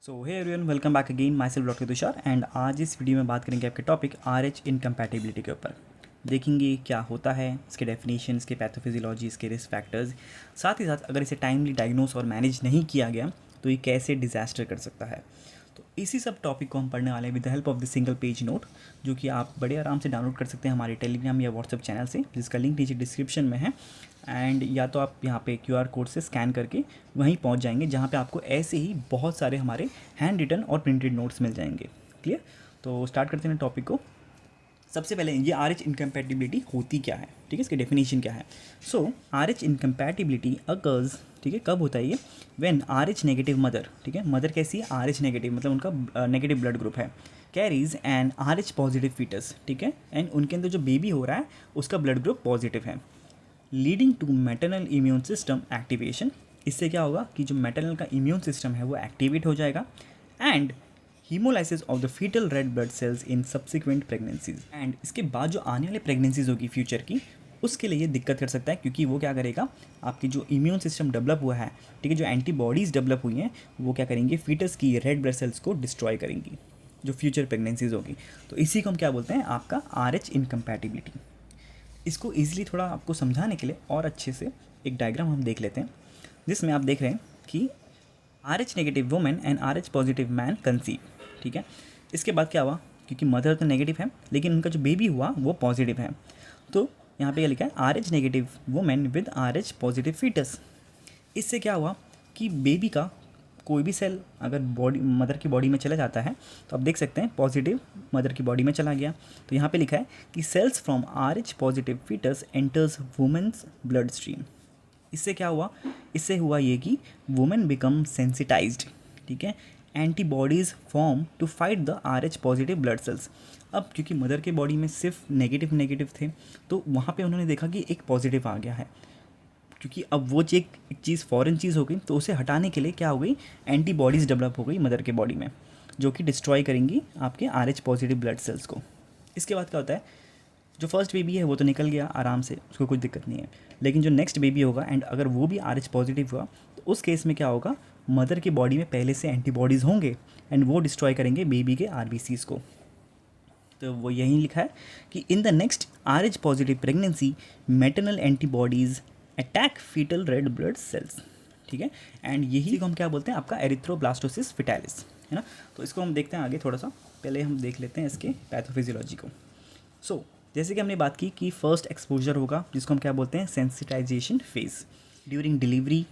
So hey everyone, welcome back again. My self doctor Tushar and आज इस video में बात करेंगे आपके टॉपिक RH इनकम्पैटिबिलिटी के ऊपर। देखेंगे क्या होता है, इसके डेफिनेशन, इसके पैथोफिजियोलॉजी, इसके रिस्क फैक्टर्स, साथ ही साथ अगर इसे टाइमली डायग्नोस और मैनेज नहीं किया गया तो ये कैसे डिज़ास्टर कर सकता है। तो इसी सब टॉपिक को हम पढ़ने वाले हैं with the help of the single page note, जो कि आप बड़े आराम से डाउनलोड कर सकते हैं हमारे टेलीग्राम या व्हाट्सएप चैनल से, जिसका लिंक नीचे डिस्क्रिप्शन में है। एंड या तो आप यहाँ पे QR कोड से स्कैन करके वहीं पहुँच जाएंगे, जहाँ पे आपको ऐसे ही बहुत सारे हमारे हैंड रिटन और प्रिंटेड नोट्स मिल जाएंगे। क्लियर? तो स्टार्ट करते हैं टॉपिक को। सबसे पहले ये RH इनकम्पैटिबिलिटी होती क्या है, ठीक है, इसकी डेफिनेशन क्या है। सो RH इनकम्पैटिबिलिटी अकर्स, ठीक है, कब होता है ये, व्हेन RH नेगेटिव मदर, ठीक है, मदर कैसी है, RH नेगेटिव मतलब उनका नेगेटिव ब्लड ग्रुप है, carries and RH positive foetus, ठीक है, एंड उनके अंदर जो बेबी हो रहा है उसका ब्लड ग्रुप पॉजिटिव है, leading to maternal immune system activation. इससे क्या होगा कि जो मैटरनल का इम्यून सिस्टम है वो एक्टिवेट हो जाएगा, and haemolysis of the foetal red blood cells in subsequent pregnancies. And इसके बाद जो आने वाले प्रेगनेंसीज होगी फ्यूचर की, उसके लिए ये दिक्कत कर सकता है, क्योंकि वो क्या करेगा, आपकी जो इम्यून सिस्टम डेवलप हुआ है, ठीक है, जो एंटीबॉडीज़ डेवलप हुई हैं, वो क्या करेंगे, फीटस की रेड ब्लड सेल्स को डिस्ट्रॉय करेंगी जो फ्यूचर प्रेगनेंसीज होगी। तो इसी को हम क्या बोलते हैं, आपका RH इनकम्पैटिबिलिटी। इसको ईजिली थोड़ा आपको समझाने के लिए और अच्छे से एक डायग्राम हम देख लेते हैं, जिसमें आप देख रहे हैं कि RH negative women and RH positive man conceive, ठीक है। इसके बाद क्या हुआ, क्योंकि मदर तो नेगेटिव है लेकिन उनका जो बेबी हुआ वो पॉजिटिव है, तो यहाँ पे क्या लिखा है, RH negative women with RH positive foetus. इससे क्या हुआ कि बेबी का कोई भी सेल अगर बॉडी मदर की बॉडी में चला जाता है, तो आप देख सकते हैं पॉजिटिव मदर की बॉडी में चला गया, तो यहाँ पे लिखा है कि cells from RH positive foetus enters women's blood stream. इससे क्या हुआ, इससे हुआ ये कि वुमेन बिकम सेंसिटाइज्ड, ठीक है, antibodies form to fight the RH positive blood cells. अब क्योंकि मदर के बॉडी में सिर्फ नेगेटिव थे, तो वहाँ पे उन्होंने देखा कि एक पॉजिटिव आ गया है, क्योंकि अब वो एक चीज़ फॉरेन चीज़ हो गई, तो उसे हटाने के लिए क्या हो गई, एंटीबॉडीज़ डेवलप हो गई मदर के बॉडी में, जो कि डिस्ट्रॉय करेंगी आपके RH पॉजिटिव ब्लड सेल्स को। इसके बाद क्या होता है, जो फर्स्ट बेबी है वो तो निकल गया आराम से, उसको कोई दिक्कत नहीं है, लेकिन जो नेक्स्ट बेबी होगा एंड अगर वो भी RH पॉजिटिव हुआ, तो उस केस में क्या होगा, मदर की बॉडी में पहले से एंटीबॉडीज़ होंगे एंड वो डिस्ट्रॉय करेंगे बेबी के RBCs को। तो वो यहीं लिखा है कि in the next RH positive pregnancy maternal antibodies attack fetal red blood cells, ठीक है, एंड यही को हम क्या बोलते हैं, आपका एरिथ्रोब्लास्टोसिस फिटालिस, है ना। तो इसको हम देखते हैं आगे, थोड़ा सा पहले हम देख लेते हैं इसके पैथोफिजियोलॉजी को। सो जैसे कि हमने बात की कि फर्स्ट एक्सपोजर होगा, जिसको हम क्या बोलते हैं, सेंसिटाइजेशन फेज, ड्यूरिंग डिलीवरी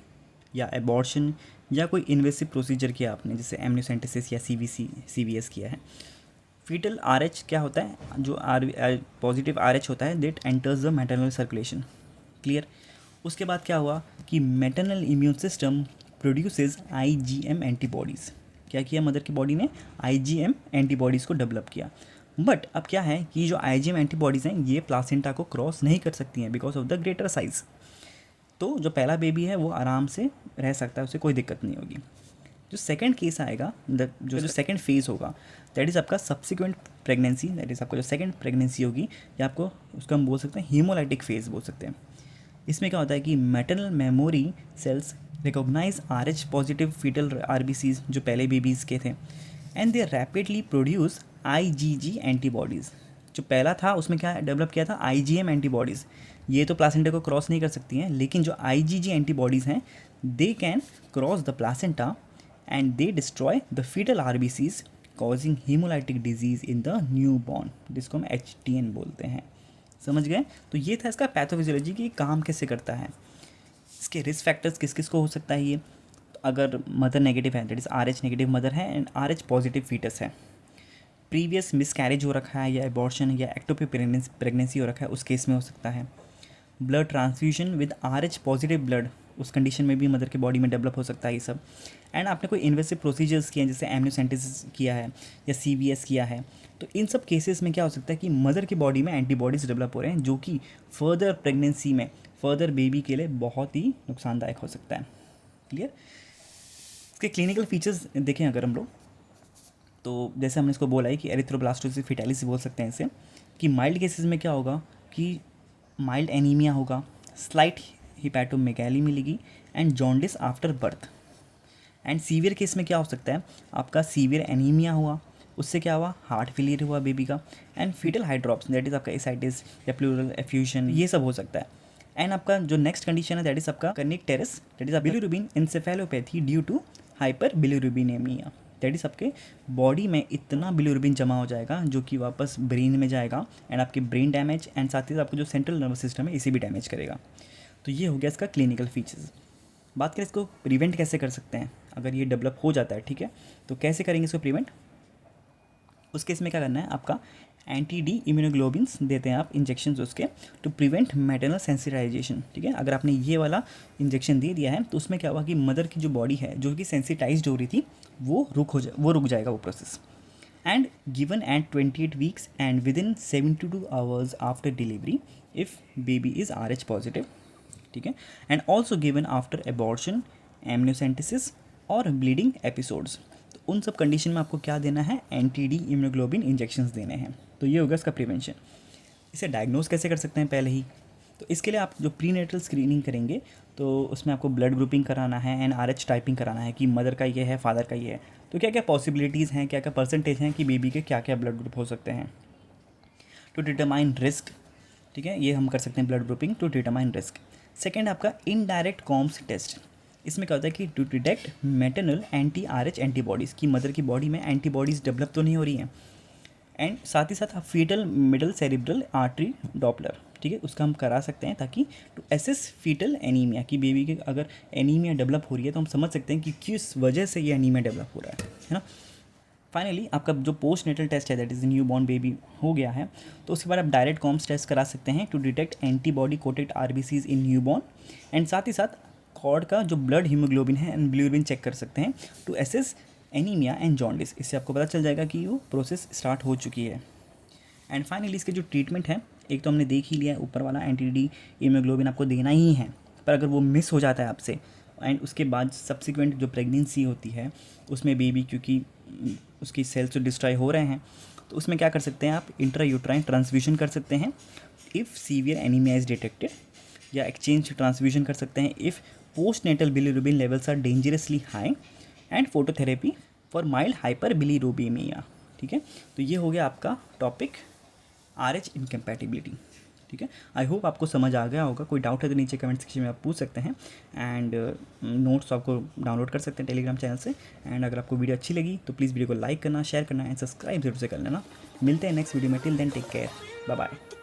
या एबॉर्शन या कोई इन्वेसिव प्रोसीजर किया आपने, जैसे एमनियोसेंटेसिस या CVS किया है। फीटल RH क्या होता है, जो पॉजिटिव RH होता है, that enters the maternal circulation. Clear? उसके बाद क्या हुआ कि maternal immune system produces IgM antibodies. क्या किया, मदर की बॉडी ने IgM एंटीबॉडीज़ को डेवलप किया। बट अब क्या है कि जो IgM एंटीबॉडीज़ हैं ये प्लासेंटा को क्रॉस नहीं कर सकती हैं because of the greater size. तो जो पहला बेबी है वो आराम से रह सकता है, उसे कोई दिक्कत नहीं होगी। जो सेकंड केस आएगा, जो सेकंड फेज़ होगा, दैट इज़ आपका सब्सिक्वेंट प्रेगनेंसी, दैट इज़ आपका जो सेकंड प्रेगनेंसी होगी, या आपको उसका हम बोल सकते हैं हीमोलाइटिक फेज़ बोल सकते हैं। इसमें क्या होता है कि maternal memory cells recognise RH positive fetal RBCs जो पहले बेबीज़ के थे, and they rapidly produce IgG antibodies. जो पहला था उसमें क्या डेवलप किया था, IgM एंटीबॉडीज़। ये तो प्लासेंटा को क्रॉस नहीं कर सकती हैं, लेकिन जो IgG एंटीबॉडीज़ हैं they can cross the placenta and they destroy the fetal RBCs causing haemolytic disease in the newborn, जिसको हम HTN बोलते हैं। समझ गए? तो ये था इसका पैथोफिजियोलॉजी की काम कैसे करता है। इसके रिस्क फैक्टर्स किस किस को हो सकता है ये, तो अगर मदर नेगेटिव है, that is RH negative mother है एंड RH पॉजिटिव फीटस है, प्रीवियस मिसकैरेज हो रखा है या एबॉर्शन या एक्टोपिक प्रेगनेंसी हो रखा है, उस केस में हो सकता है। Blood transfusion with RH positive blood, उस कंडीशन में भी मदर के बॉडी में डेवलप हो सकता है ये सब। एंड आपने कोई इन्वेसिव प्रोसीजर्स किए हैं, जैसे एमनियोसेंटेसिस किया है या CVS किया है, तो इन सब केसेस में क्या हो सकता है कि मदर की बॉडी में एंटीबॉडीज़ डेवलप हो रहे हैं, जो कि फर्दर प्रेगनेंसी में फर्दर बेबी के लिए बहुत ही नुकसानदायक हो सकता है। क्लियर? इसके क्लिनिकल फीचर्स देखें अगर हम लोग, तो जैसे हमने इसको बोला है कि एरिथ्रोब्लास्टोसिस फिटालिस बोल सकते हैं इसे, कि माइल्ड केसेस में क्या होगा कि माइल्ड एनीमिया होगा, स्लाइट हिपैटोमेगाली मिलेगी and jaundice after birth. And severe case में क्या हो सकता है, आपका सीवियर एनीमिया हुआ, उससे क्या हुआ, हार्ट फेलियर हुआ बेबी का, and fetal hydrops that is आपका एसाइटिस या प्लूरल एफ्यूजन, ये सब हो सकता है। एंड आपका जो नेक्स्ट कंडीशन है दैट इज़ आपका kernicterus, that is bilirubin encephalopathy due to hyper bilirubinemia, that is आपके बॉडी में इतना बिलिरुबिन जमा हो जाएगा जो कि वापस ब्रेन में जाएगा एंड आपके ब्रेन डैमेज एंड साथ ही साथ आपको जो सेंट्रल नर्वस सिस्टम है इसे भी डैमेज करेगा। तो ये हो गया इसका क्लिनिकल फीचर्स। बात करें इसको प्रिवेंट कैसे कर सकते हैं, अगर ये डेवलप हो जाता है, ठीक है, तो कैसे करेंगे इसको प्रिवेंट। उस केस में क्या करना है, आपका एंटी डी इम्यूनोग्लोबिन्स देते हैं आप इंजेक्शन उसके टू प्रिवेंट मैटरनल सेंसिटाइजेशन, ठीक है। अगर आपने ये वाला इंजेक्शन दे दिया है तो उसमें क्या हुआ कि मदर की जो बॉडी है जो कि सेंसिटाइज्ड हो रही थी वो रुक जाएगा वो process. And given at 28 weeks and with in 72 hours after delivery if baby is RH positive, ठीक है। And also given after abortion, amniocentesis और ब्लीडिंग एपिसोड्स। तो उन सब कंडीशन में आपको क्या देना है, एंटी डी इम्यूनोग्लोबिन इंजेक्शंस देने हैं। तो ये होगा इसका प्रिवेंशन। इसे डायग्नोज कैसे कर सकते हैं पहले ही, तो इसके लिए आप जो प्रीनेटल स्क्रीनिंग करेंगे तो उसमें आपको ब्लड ग्रुपिंग कराना है एंड RH टाइपिंग कराना है कि मदर का ये है, फादर का ये है, तो क्या क्या पॉसिबिलिटीज़ हैं, क्या क्या परसेंटेज हैं कि बेबी के क्या क्या ब्लड ग्रुप हो सकते हैं टू डिटरमाइन रिस्क, ठीक है। ये हम कर सकते हैं blood grouping to determine risk. Second आपका इनडायरेक्ट कॉम्स टेस्ट। इसमें क्या होता है कि to detect maternal anti-RH antibodies की मदर की बॉडी में एंटीबॉडीज़ डेवलप तो नहीं हो रही हैं। एंड साथ ही साथ आप fetal middle cerebral artery Doppler, ठीक है, उसका हम करा सकते हैं ताकि टू एसेस फीटल एनीमिया कि बेबी के अगर एनीमिया डेवलप हो रही है तो हम समझ सकते हैं कि किस वजह से ये एनीमिया डेवलप हो रहा है ना। फाइनली आपका जो पोस्ट नेटल टेस्ट है that is new born baby हो गया है तो उसके बाद आप डायरेक्ट कॉम्स टेस्ट करा सकते हैं to detect antibody coated RBCs in newborn. And साथ ही साथ कॉर्ड का जो ब्लड हीमोग्लोबिन है एंड बिलिरुबिन चेक कर सकते हैं to assess anaemia and jaundice. इससे आपको पता चल जाएगा कि वो प्रोसेस स्टार्ट हो चुकी है। एंड फाइनली इसके जो ट्रीटमेंट है, एक तो हमने देख ही लिया है ऊपर वाला एंटी डी इम्यूनोग्लोबिन आपको देना ही है, पर अगर वो मिस हो जाता है आपसे एंड उसके बाद सब्सिक्वेंट जो प्रेगनेंसी होती है उसमें बेबी क्योंकि उसकी सेल्स जो डिस्ट्रॉय हो रहे हैं तो उसमें क्या कर सकते हैं आप, इंट्रायूट्राइन ट्रांसफ्यूजन कर सकते हैं if severe anaemia is detected, या एक्सचेंज ट्रांसफ्यूजन कर सकते हैं if post natal bilirubin levels are dangerously high, and phototherapy for mild hyper bilirubinemia, ठीक है। तो ये हो गया आपका टॉपिक RH इनकम्पैटिबिलिटी, ठीक है। आई होप आपको समझ आ गया होगा। कोई डाउट है तो नीचे कमेंट सेक्शन में आप पूछ सकते हैं। एंड नोट्स आपको डाउनलोड कर सकते हैं टेलीग्राम चैनल से। एंड अगर आपको वीडियो अच्छी लगी तो प्लीज़ वीडियो को लाइक करना, शेयर करना एंड सब्सक्राइब जरूर से कर लेना। मिलते हैं नेक्स्ट वीडियो में। Till then take care, bye bye.